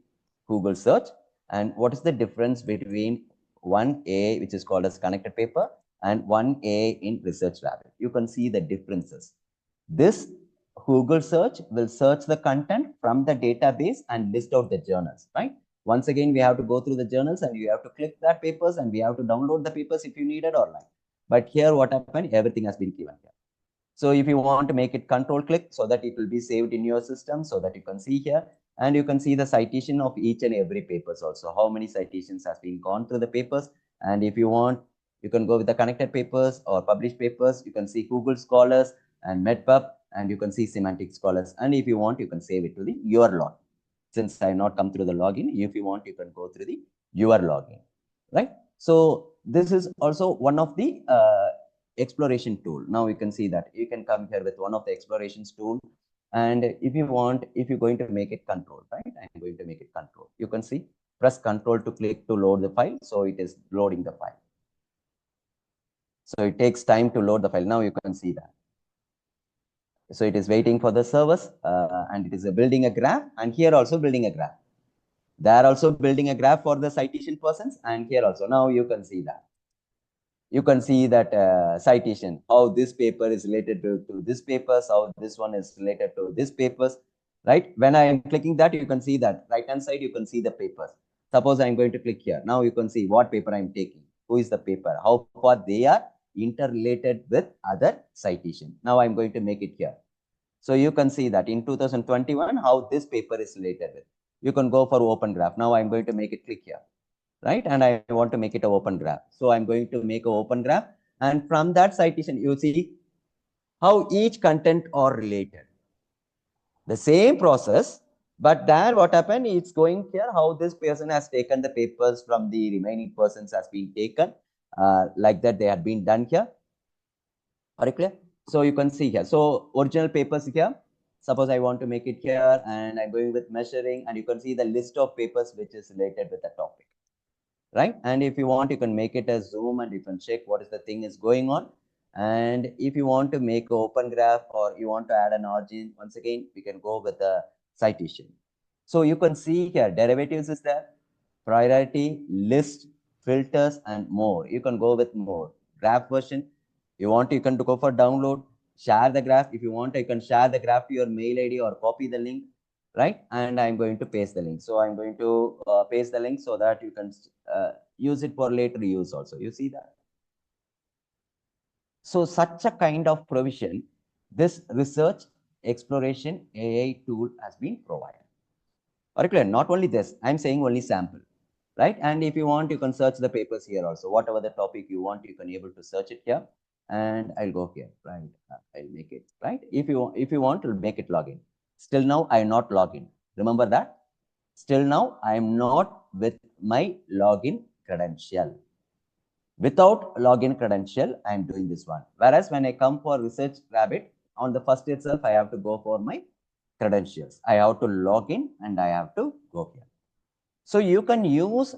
Google search and what is the difference between one AI, which is called as connected paper, and one AI in Research Rabbit. You can see the differences. This Google search will search the content from the database and list out the journals, right? Once again, we have to go through the journals and you have to click that papers and we have to download the papers if you need it online. But here what happened, everything has been given here. So if you want to make it control click so that it will be saved in your system so that you can see here and you can see the citation of each and every papers also, how many citations has been gone through the papers. And if you want, you can go with the connected papers or published papers. You can see Google Scholars and MedPub and you can see Semantic Scholars. And if you want, you can save it to the your login. Since I have not come through the login, if you want, you can go through the your login, right? So this is also one of the exploration tool. Now you can see that you can come here with one of the explorations tool. And if you want, if you're going to make it control, right? I'm going to make it control. You can see, press control to click to load the file. So it is loading the file. So it takes time to load the file. Now you can see that. So it is waiting for the servers and it is building a graph, and here also building a graph. They are also building a graph for the citation persons, and here also. Now you can see that. You can see that citation, how this paper is related to this papers, how this one is related to this papers, right? When I am clicking that, you can see that right hand side, you can see the papers. Suppose I'm going to click here. Now you can see what paper I'm taking, who is the paper, how far they are interrelated with other citation. Now I'm going to make it here. So you can see that in 2021, how this paper is related with. You can go for open graph. Now I'm going to make it click here, right? And I want to make it an open graph. So I'm going to make an open graph. And from that citation, you see how each content are related. The same process, but there what happened, it's going here how this person has taken the papers from the remaining persons has been taken. Like that they had been done here. Are you clear? So you can see here. So original papers here. Suppose I want to make it here and I'm going with measuring, and you can see the list of papers which is related with the topic, right? And if you want, you can make it as zoom and you can check what is the thing is going on. And if you want to make an open graph or you want to add an origin, once again, we can go with the citation. So you can see here, derivatives is there, priority, list, filters, and more. You can go with more. Graph version, you want, you can go for download, share the graph. If you want, you can share the graph to your mail ID or copy the link, right? And I'm going to paste the link. So I'm going to paste the link so that you can use it for later use also. You see that? So such a kind of provision, this research exploration AI tool has been provided. Or clear? Not only this, I'm saying only sample, right? And if you want, you can search the papers here also. Whatever the topic you want, you can able to search it here. And I'll go here, right? I'll make it, right? If you want to make it login. Still now, I'm not login. Remember that? Still now, I'm not with my login credential. Without login credential, I'm doing this one. Whereas when I come for Research Rabbit, on the first itself, I have to go for my credentials. I have to log in and I have to go here. So you can use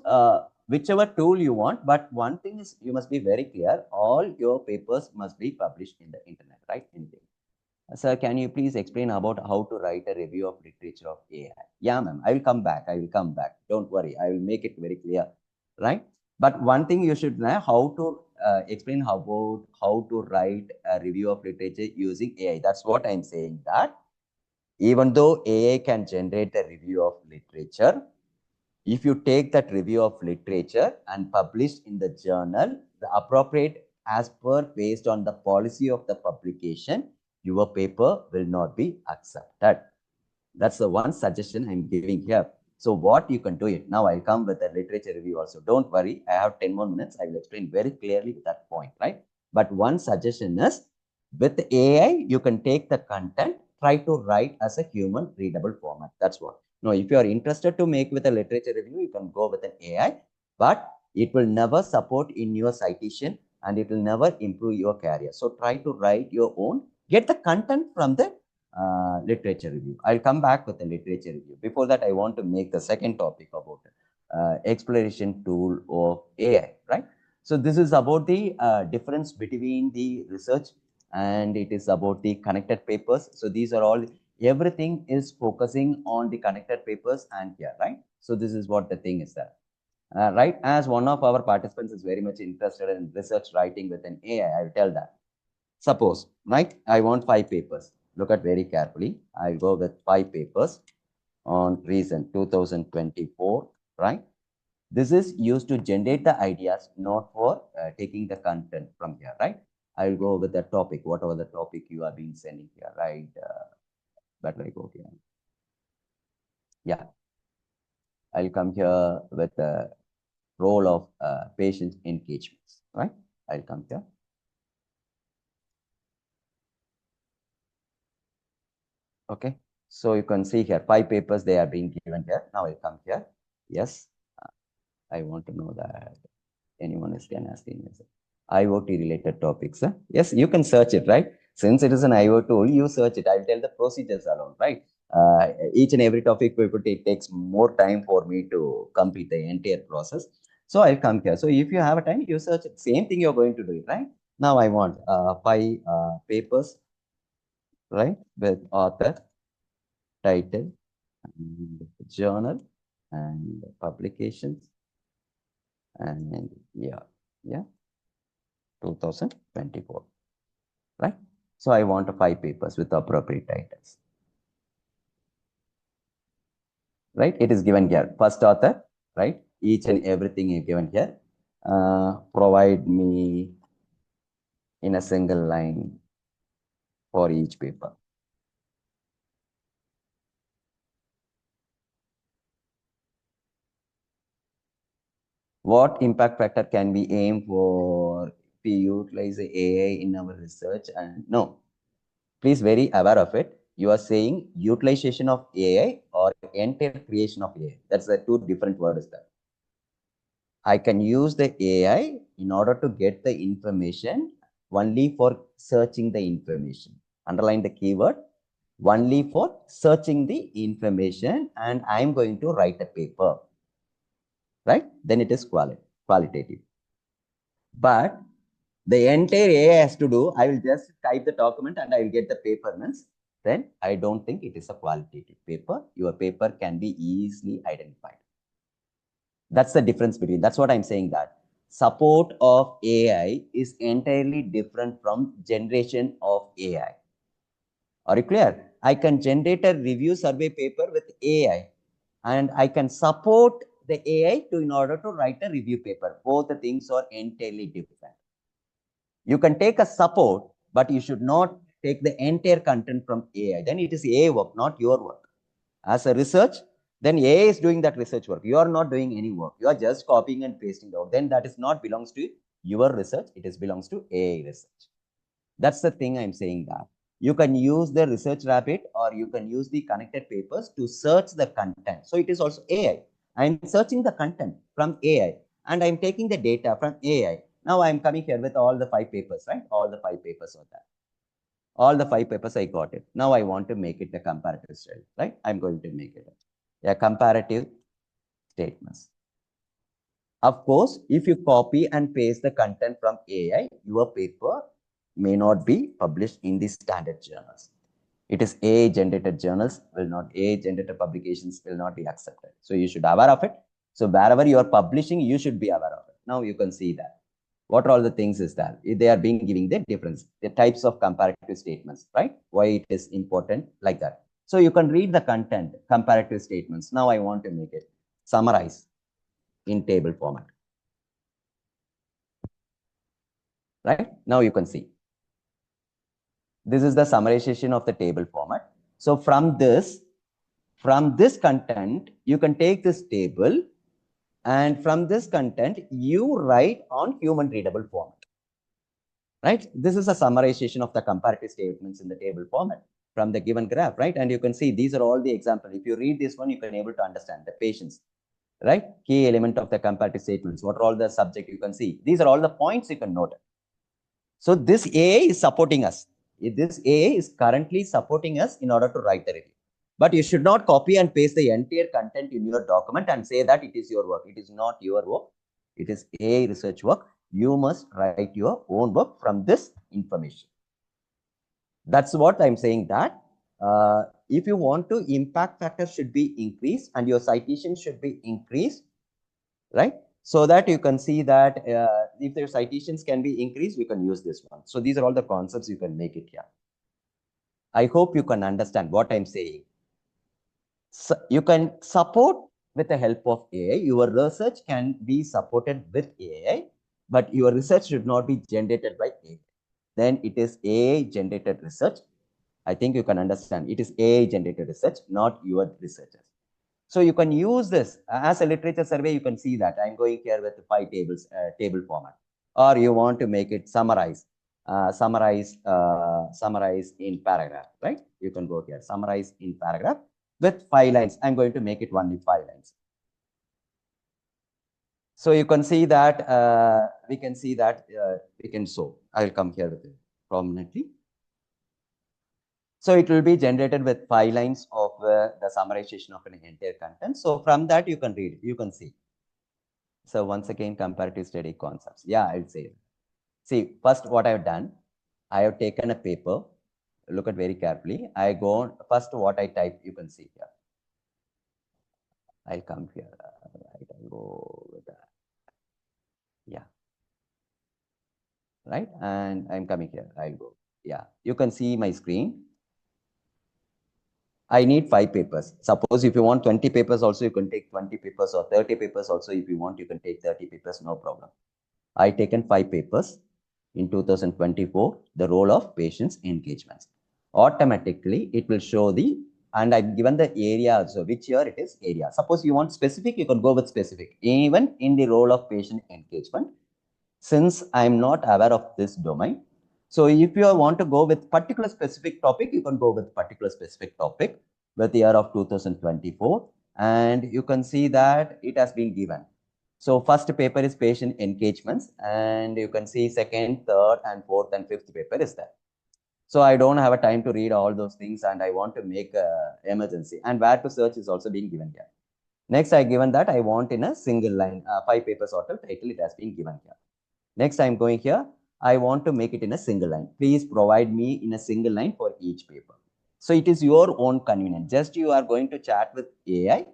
whichever tool you want, but one thing is you must be very clear, all your papers must be published in the internet, right? Anything. Sir, can you please explain about how to write a review of literature of AI? Yeah, ma'am, I will come back. I will come back. Don't worry. I will make it very clear, right? But one thing you should know, how to explain about how to write a review of literature using AI. That's what I'm saying, that even though AI can generate a review of literature, If you take that review of literature and publish in the journal, the appropriate as per based on the policy of the publication, your paper will not be accepted. That's the one suggestion I'm giving here. So what you can do it. Now I'll come with a literature review also. Don't worry, I have 10 more minutes. I will explain very clearly with that point, right? But one suggestion is, with AI, you can take the content, try to write as a human readable format. That's what. Now, if you are interested to make with a literature review, you can go with an AI, but it will never support in your citation and it will never improve your career. So try to write your own, get the content from the literature review. I'll come back with the literature review. Before that, I want to make the second topic about exploration tool of AI, right? So this is about the difference between the research and it is about the connected papers. So these are all, everything is focusing on the connected papers and here, right? So this is what the thing is there. Right, as one of our participants is very much interested in research writing with an AI, I will tell that. Suppose, right, I want 5 papers. Look at very carefully. I'll go with 5 papers on recent 2024, right? This is used to generate the ideas, not for taking the content from here, right? I'll go with the topic, whatever the topic you are being sending here, right? But I go here. Yeah. I'll come here with the role of patient engagement, right? I'll come here. Okay, so you can see here 5 papers they are being given here. Now I come here. Yes, I want to know that anyone is can asking me IoT related topics. Huh? Yes, you can search it, right? Since it is an IoT tool, you search it. I'll tell the procedures alone, right? Each and every topic it takes more time for me to complete the entire process. So I'll come here. So if you have a time, you search it. Same thing you're going to do it, right? Now I want 5 papers, right? With author, title, and journal, and publications, and yeah, 2024, right? So I want 5 papers with appropriate titles, right? It is given here. First author, right? Each and everything is given here. Provide me in a single line for each paper. What impact factor can we aim for? We utilize the AI in our research, and no, please very aware of it. You are saying utilization of AI or entire creation of AI. That's the 2 different words there. I can use the AI in order to get the information only for searching the information. Underline the keyword, only for searching the information, and I'm going to write a paper, right? Then it is qualitative. But the entire AI has to do, I will just type the document and I will get the paper means, then I don't think it is a qualitative paper. Your paper can be easily identified. That's the difference between, that's what I'm saying, that support of AI is entirely different from generation of AI. Are you clear? I can generate a review survey paper with AI and I can support the AI to in order to write a review paper. Both the things are entirely different. You can take a support, but you should not take the entire content from AI. Then it is AI work, not your work. As a research, then AI is doing that research work. You are not doing any work. You are just copying and pasting out. Then that is not belongs to your research. It is belongs to AI research. That's the thing I'm saying, that you can use the research rabbit or you can use the connected papers to search the content. So it is also AI. I'm searching the content from AI and I'm taking the data from AI. Now I'm coming here with all the 5 papers, right? All the 5 papers are there. All the 5 papers I got it. Now I want to make it a comparative study, right? I'm going to make it a comparative statements. Of course, if you copy and paste the content from AI, your paper may not be published in the standard journals. It is AI generated journals will not, AI generated publications will not be accepted. So you should be aware of it. So wherever you are publishing, you should be aware of it. Now you can see that. What are all the things is that they are being giving the difference, the types of comparative statements, right? Why it is important like that. So you can read the content, comparative statements. Now I want to make it. summarize in table format. Right? Now you can see. This is the summarization of the table format. So from this content, you can take this table, and from this content, you write on human readable format. Right? This is a summarization of the comparative statements in the table format from the given graph, right? And you can see these are all the examples. If you read this one, you can able to understand the patients, right? Key element of the comparative statements. What are all the subject you can see? These are all the points you can note. So this AA is supporting us. This AA is currently supporting us in order to write the review. But you should not copy and paste the entire content in your document and say that it is your work. It is not your work. It is AA research work. You must write your own work from this information. That's what I'm saying, that if you want to, impact factor should be increased and your citation should be increased, right? So that you can see that if their citations can be increased, you can use this one. So these are all the concepts you can make it here. I hope you can understand what I'm saying. So you can support with the help of AI. Your research can be supported with AI, but your research should not be generated by AI. Then it is AI generated research. I think you can understand. It is AI generated research, not your researchers. So you can use this as a literature survey. You can see that I'm going here with 5 tables, table format, or you want to make it summarize in paragraph, right? You can go here, summarize in paragraph with 5 lines. I'm going to make it only 5 lines. So you can see that we can show. I'll come here with it prominently. So it will be generated with 5 lines of the summarization of an entire content. So from that you can read, you can see. So once again, comparative study concepts. Yeah, I'll say. See, first what I've done, I have taken a paper. Look at very carefully. I go on, first what I type, you can see here. I'll come here. Right, I'll go with that. Yeah. Right, and I'm coming here. I'll go. Yeah, you can see my screen. I need 5 papers. Suppose if you want 20 papers also, you can take 20 papers, or 30 papers also. If you want, you can take 30 papers, no problem. I taken 5 papers in 2024, the role of patients engagements. Automatically, it will show the, and I've given the area also, which year it is area. Suppose you want specific, you can go with specific, even in the role of patient engagement. Since I'm not aware of this domain, so if you want to go with particular specific topic, you can go with particular specific topic with the year of 2024, and you can see that it has been given. So first paper is patient engagements, and you can see second, third, and fourth and fifth paper is there. So I don't have a time to read all those things, and I want to make emergency, and where to search is also being given here. Next, I given that I want in a single line, 5 papers total title, it has been given here. Next, I'm going here. I want to make it in a single line. Please provide me in a single line for each paper. So it is your own convenience. Just you are going to chat with AI,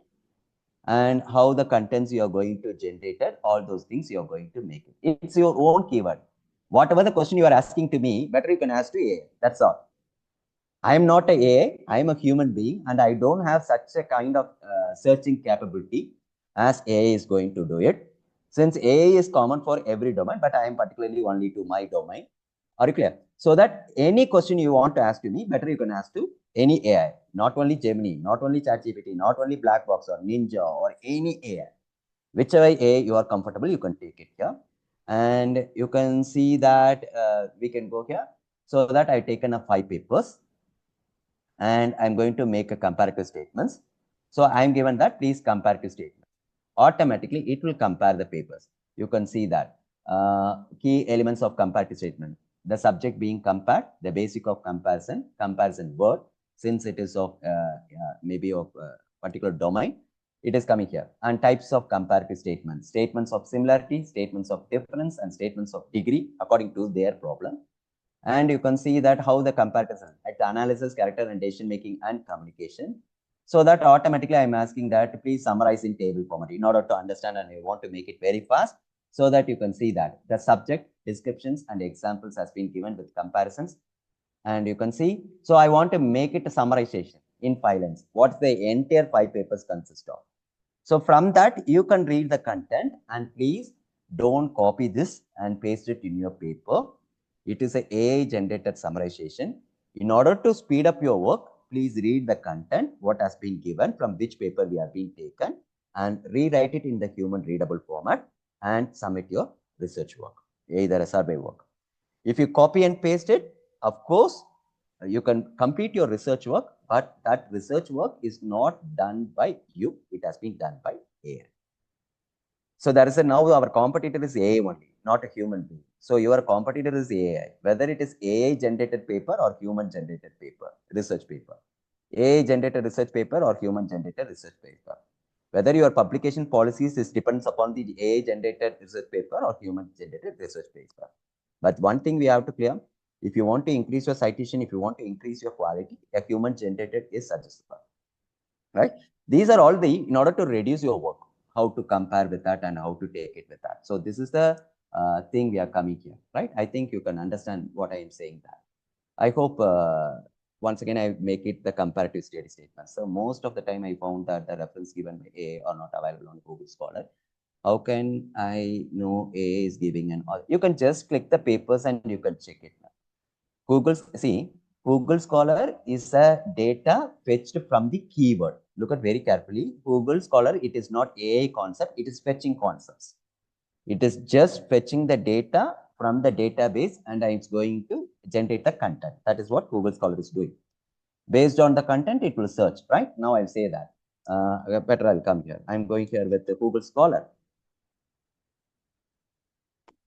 and how the contents you are going to generate it, all those things you are going to make it. It's your own keyword. Whatever the question you are asking to me, better you can ask to AI. That's all. I am not a AI. I am a human being, and I don't have such a kind of searching capability as AI is going to do it. Since AI is common for every domain, but I am particularly only to my domain. Are you clear? So that any question you want to ask to me, better you can ask to any AI, not only Gemini, not only ChatGPT, not only Blackbox or Ninja or any AI. Whichever AI you are comfortable, you can take it here. And you can see that we can go here. So that I've taken up 5 papers, and I'm going to make a comparative statements. So I'm given that please comparative statement. Automatically, it will compare the papers. You can see that key elements of comparative statement. The subject being compared, the basic of comparison, comparison word, since it is of maybe of particular domain, it is coming here. And types of comparative statements, statements of similarity, statements of difference, and statements of degree according to their problem. And you can see that how the comparison at the analysis, character, and decision making and communication. So that automatically I'm asking that please summarize in table format in order to understand, and I want to make it very fast so that you can see that the subject, descriptions, and examples has been given with comparisons. And you can see, so I want to make it a summarization in 5 lines. What the entire 5 papers consist of. So from that, you can read the content, and please don't copy this and paste it in your paper. It is a AI generated summarization. In order to speed up your work, please read the content, what has been given, from which paper we are being taken, and rewrite it in the human readable format and submit your research work, either a survey work. If you copy and paste it, of course, you can complete your research work, but that research work is not done by you. It has been done by AI. So there is a, now our competitor is AI only, not a human being. So your competitor is AI, whether it is AI generated paper or human generated paper, research paper. AI generated research paper or human generated research paper. Whether your publication policies is depends upon the AI generated research paper or human generated research paper. But one thing we have to clear, if you want to increase your citation, if you want to increase your quality, a human generated is suggestible, right? These are all the, in order to reduce your work, how to compare with that and how to take it with that. So this is the thing we are coming here, right? I think you can understand what I am saying that. I hope once again I make it the comparative study statement. So most of the time I found that the reference given by AI are not available on Google Scholar. How can I know AI is giving an? You can just click the papers and you can check it. Google Scholar is a data fetched from the keyword. Look at very carefully. Google Scholar, it is not AI concept, it is fetching concepts. It is just fetching the data from the database and it's going to generate the content. That is what Google Scholar is doing. Based on the content, it will search, right? Now I'll say that. Better I'll come here. I'm going here with the Google Scholar.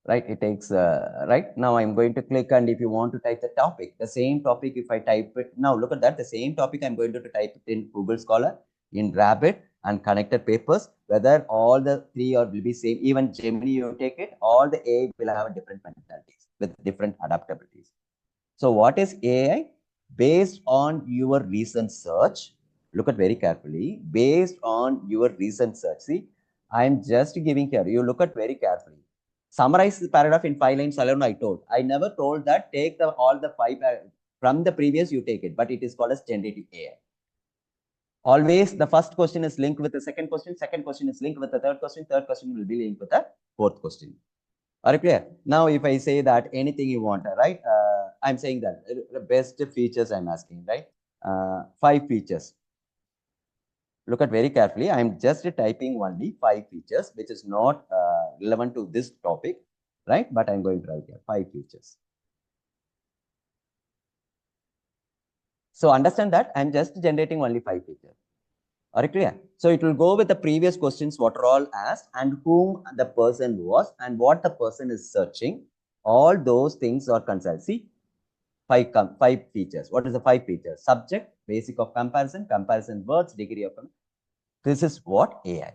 Right, it takes right now I'm going to click, and if you want to type the topic, the same topic, if I type it now, look at that, the same topic I'm going to type it in Google Scholar, in Rabbit and connected papers, whether all the three or will be same. Even Gemini, you take it, all the AI will have different mentalities with different adaptabilities. So what is AI? Based on your recent search, look at very carefully, based on your recent search. See, I'm just giving here, you look at very carefully. Summarize the paragraph in 5 lines alone, I told. I never told that take the all the 5 from the previous you take it, but it is called as generative AI. Always the first question is linked with the second question is linked with the third question will be linked with the fourth question. Are you clear? Now, if I say that anything you want, right? I'm saying that the best features I'm asking, right? 5 features. Look at very carefully. I'm just typing only 5 features, which is not relevant to this topic, right? But I'm going to write here 5 features. So understand that I'm just generating only 5 features. Are you clear? So it will go with the previous questions, what are all asked and whom the person was and what the person is searching. All those things are concerned. See, 5 features. What is the 5 features? Subject, basic of comparison, comparison words, degree of comparison. This is what AI.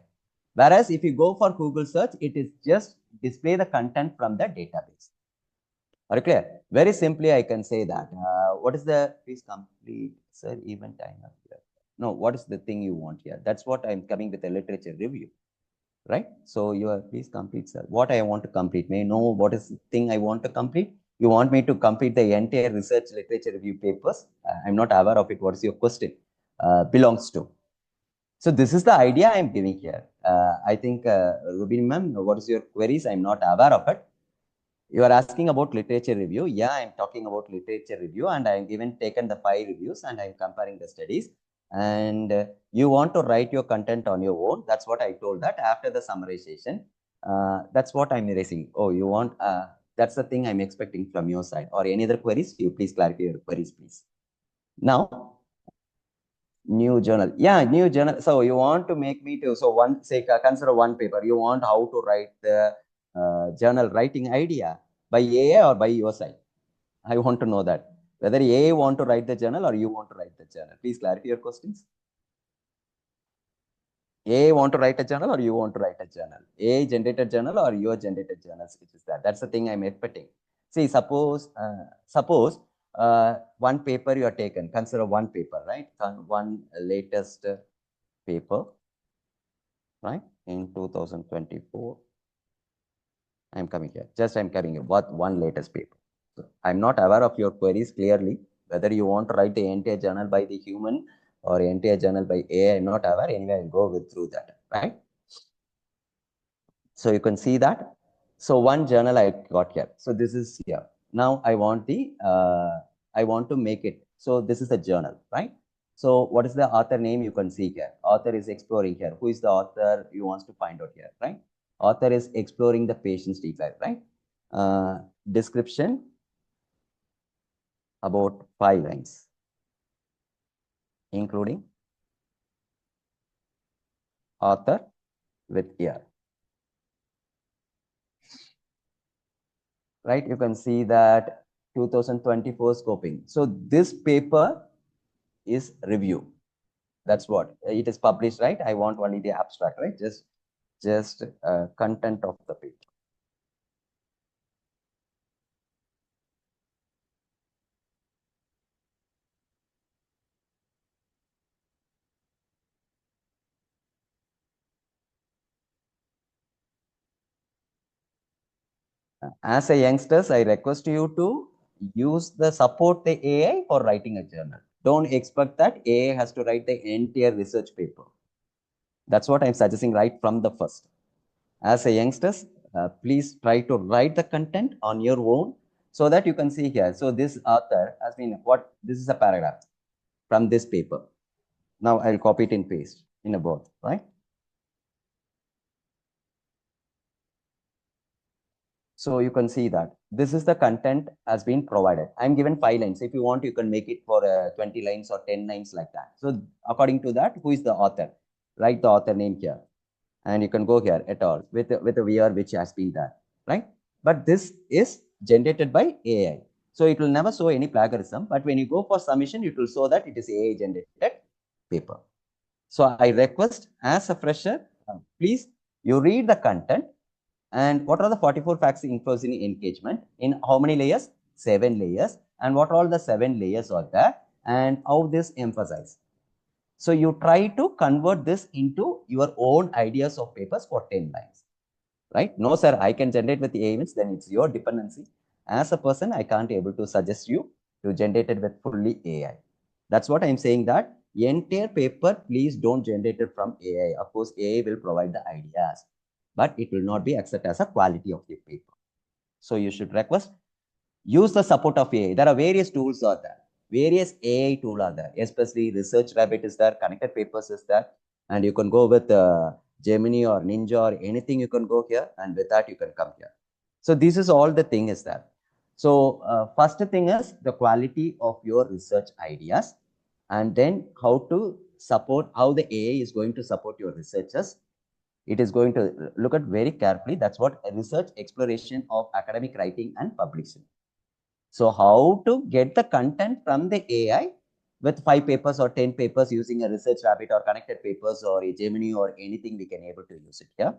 Whereas if you go for Google search, it is just display the content from the database. Are you clear? Very simply, I can say that. What is the, please complete, sir, even time up here. No, what is the thing you want here? That's what I'm coming with a literature review, right? So you are, please complete, sir. What I want to complete, may I know what is the thing I want to complete? You want me to complete the entire research literature review papers? I'm not aware of it. What is your question? Belongs to. So this is the idea I'm giving here. I think, Rubin ma'am, what is your queries? I'm not aware of it. You are asking about literature review. Yeah, I'm talking about literature review, and I'm given taken the 5 reviews and I'm comparing the studies. And you want to write your content on your own. That's what I told that after the summarization. That's what I'm erasing. Oh, you want, that's the thing I'm expecting from your side. Or any other queries, you please clarify your queries, please. Now, new journal. Yeah, new journal. So you want to make me to, so one, say, consider one paper. You want how to write the journal writing idea by AI or by your side. I want to know that. Whether AI want to write the journal or you want to write the journal. Please clarify your questions. AI want to write a journal or you want to write a journal? AI generated journal or your generated journals, which is that? That's the thing I'm expecting. See, suppose one paper you are taken, consider one paper, right? One latest paper, right? In 2024. I'm coming here. Just I'm carrying what one latest paper. So I'm not aware of your queries clearly. Whether you want to write the entire journal by the human or entire journal by AI, I'm not aware. Anyway, I'll go with through that. right? So you can see that. So one journal I got here. So this is here. Now I want I want to make it. So this is a journal, right? So what is the author name? You can see here. Author is exploring here. Who is the author you wants to find out here, right? Author is exploring the patient's detail, right? Description about 5 lines, including author with year, right? You can see that 2024 scoping. So this paper is review. That's what it is published, right? I want only the abstract, right? Just content of the paper. As a youngsters, I request you to use the support the AI for writing a journal. Don't expect that AI has to write the entire research paper. That's what I'm suggesting right from the first. As a youngsters, please try to write the content on your own so that you can see here. So this author has been what? This is a paragraph from this paper. Now I'll copy it and paste in a board, right? So you can see that this is the content has been provided. I'm given 5 lines. If you want, you can make it for 20 lines or 10 lines like that. So according to that, who is the author? Write the author name here. And you can go here at all with a VR which has been there, right? But this is generated by AI. So it will never show any plagiarism. But when you go for submission, it will show that it is AI generated paper. So I request as a fresher, please, you read the content. And what are the 44 facts influence in engagement? In how many layers? 7 layers. And what all the 7 layers are there? And how this emphasize? So you try to convert this into your own ideas of papers for 10 lines, right? No, sir, I can generate with the AI, then it's your dependency. As a person, I can't able to suggest you to generate it with fully AI. That's what I'm saying, that entire paper, please don't generate it from AI. Of course, AI will provide the ideas, but it will not be accepted as a quality of the paper. So you should request, use the support of AI. There are various tools are there. Various AI tools are there, especially Research Rabbit is there, Connected Papers is there, and you can go with Gemini or Ninja or anything. You can go here, and with that you can come here. So this is all the thing is there. So first thing is the quality of your research ideas, and then how to support, how the AI is going to support your researchers. It is going to look at very carefully. That's what research exploration of academic writing and publishing. So how to get the content from the AI with 5 papers or 10 papers using a Research Rabbit or Connected Papers or a Gemini or anything, we can able to use it here.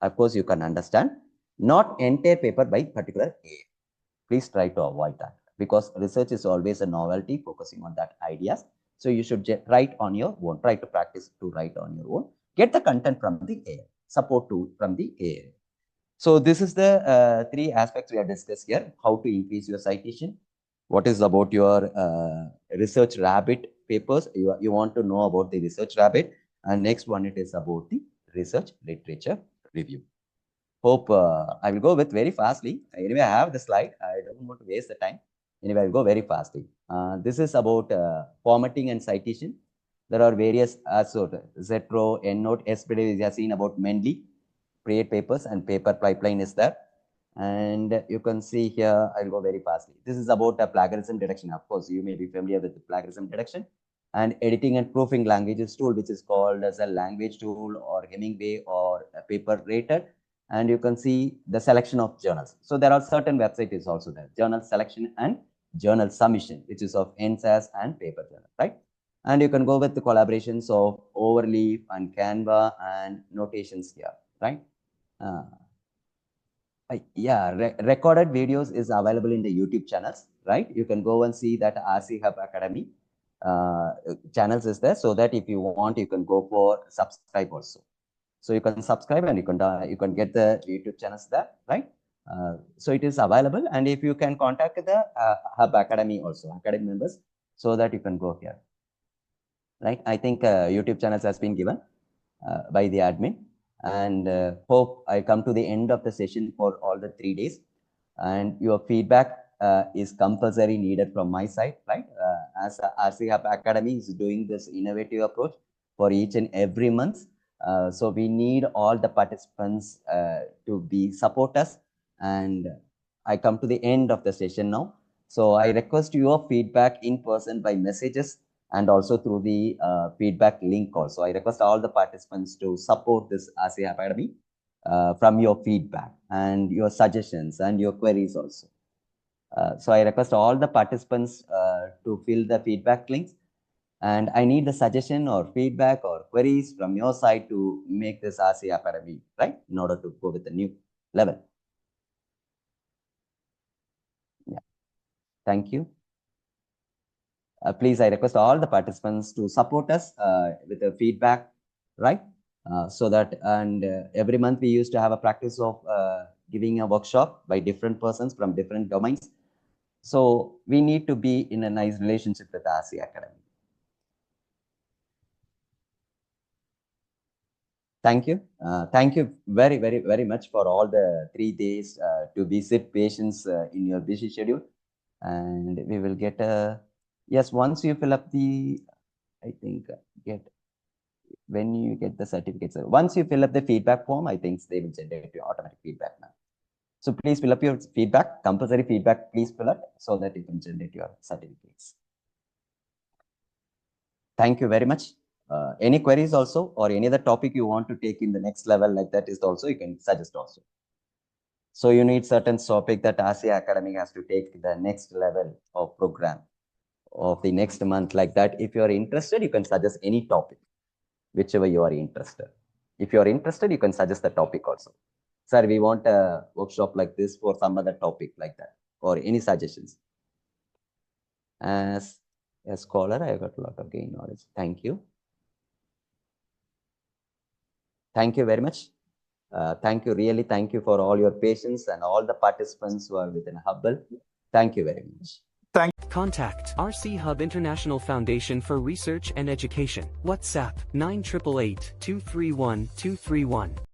Of course, you can understand, not entire paper by particular AI. Please try to avoid that, because research is always a novelty, focusing on that ideas. So you should write on your own, try to practice to write on your own, get the content from the AI, support tool from the AI. So this is the 3 aspects we have discussed here. How to increase your citation. What is about your Research Rabbit papers. You want to know about the Research Rabbit. And next one, it is about the research literature review. Hope I will go with very fastly. Anyway, I have the slide. I don't want to waste the time. Anyway, I will go very fastly. This is about formatting and citation. There are various sort of Zetro, EndNote, yesterday we have seen about Mendeley create papers, and paper pipeline is there. And you can see here, I'll go very fastly. This is about a plagiarism detection. Of course, you may be familiar with the plagiarism detection and editing and proofing languages tool, which is called as a language tool or Hemingway or a paper rater. And you can see the selection of journals. So there are certain websites is also there, journal selection and journal submission, which is of NSAS and paper journal, right? And you can go with the collaborations of Overleaf and Canva and notations here, right? Recorded videos is available in the YouTube channels, right? You can go and see that RCHUB Academy channels is there, so that if you want, you can go for subscribe also. So you can subscribe and you can get the YouTube channels there, right? So it is available, and if you can contact the Hub Academy also, Academy members, so that you can go here, right? I think YouTube channels has been given. by the admin. And hope I come to the end of the session for all the 3 days. And your feedback is compulsory needed from my side, right? As RCHUB Academy is doing this innovative approach for each and every month. So we need all the participants to be support us. And I come to the end of the session now. So I request your feedback in person by messages and also through the feedback link also. I request all the participants to support this RCHUB Academy from your feedback and your suggestions and your queries also. So I request all the participants to fill the feedback links, and I need the suggestion or feedback or queries from your side to make this RCHUB Academy, right, in order to go with the new level. Yeah, thank you. Please, I request all the participants to support us with the feedback, right? So that, and every month we used to have a practice of giving a workshop by different persons from different domains. So we need to be in a nice relationship with RCHUB Academy. Thank you. Thank you very, very, very much for all the 3 days to visit patients in your busy schedule. And we will get a, yes, once you fill up the, I think, when you get the certificates, once you fill up the feedback form, I think they will generate your automatic feedback now. So please fill up your feedback, compulsory feedback, please fill up so that you can generate your certificates. Thank you very much. Any queries also, or any other topic you want to take in the next level like that is also, you can suggest also. So you need certain topic that RCHUB Academy has to take the next level of program of the next month like that. If you are interested, you can suggest any topic, whichever you are interested. If you are interested, you can suggest the topic also. Sir, we want a workshop like this for some other topic like that, or any suggestions. As a scholar, I got a lot of gain knowledge. Thank you. Thank you very much. Thank you, really. Thank you for all your patience and all the participants who are within Hubble. Thank you very much. Contact RCHUB International Foundation for Research and Education. WhatsApp 9888 231 231.